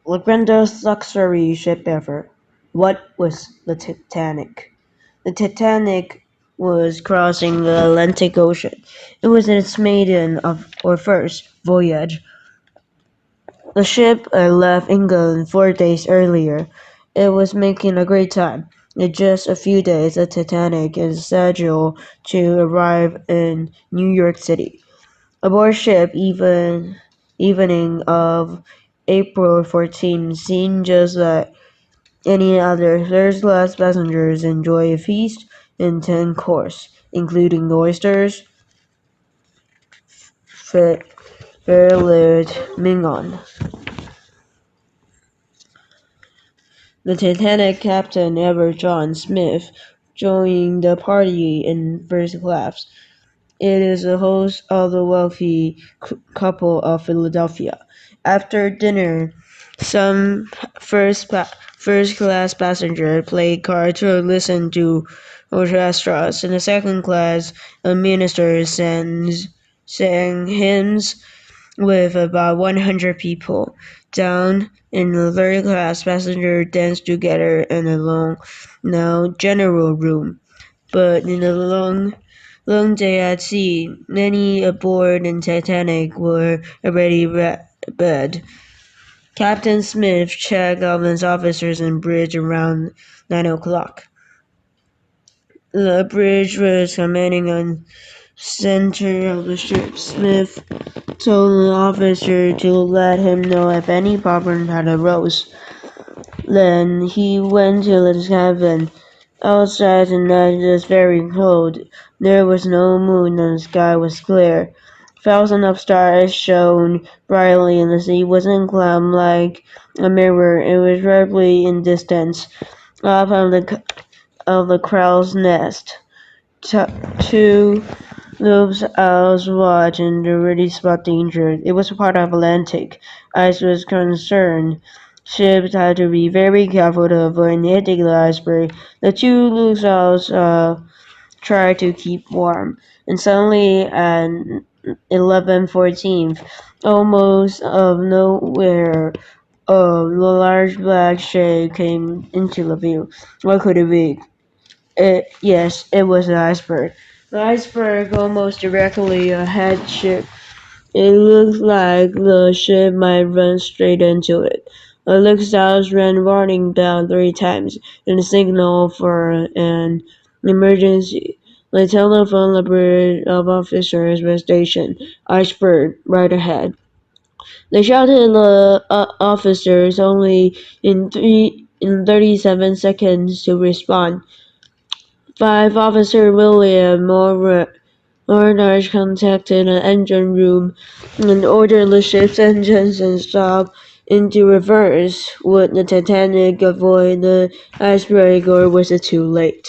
The grandest luxury ship ever. What was the Titanic? The Titanic was crossing the Atlantic Ocean. It was its maiden or first voyage. The ship left England 4 days earlier. It was making a great time. In just a few days, the Titanic is scheduled to arrive in New York City. Aboard ship, evening of April 14 seemed just like any other. First-class passengers enjoy a feast in 10 course, including oysters, filet mignon. The Titanic captain Ever John Smith joined the party in first class. It is the host of the wealthy couple of Philadelphia. After dinner, some first-class passengers played cards or listened to orchestras. In the second class, a minister sang hymns with about 100 people. Down in the third class, passengers danced together in a long, now general room. But in the long day at sea, many aboard the Titanic were already bed. Captain Smith checked on his officers and bridge around 9 o'clock. The bridge was commanding on center of the ship. Smith told the officer to let him know if any problem had arose. Then he went to his cabin. Outside the night was very cold. There was no moon and the sky was clear. Thousands of stars shone brightly and the sea wasn't cloud like a mirror. It was rapidly in distance, up of the crow's nest. Two those owls watched and already spot danger. It was part of Atlantic. Ice was concerned. Ships had to be very careful to avoid hitting the iceberg. The two loose owls tried to keep warm. And suddenly at 11:14, almost of nowhere, a large black shape came into the view. What could it be? Yes, it was an iceberg. The iceberg almost directly ahead ship. It looked like the ship might run straight into it. The lookouts ran warning bell 3 times and a signal for an emergency. They telephoned the bridge of officers were stationed. Iceberg, right ahead. They shouted at the officers only in 37 seconds to respond. 5 Officer William Mornage contacted the engine room and ordered the ship's engines and stop into reverse. Would the Titanic avoid the iceberg or was it too late?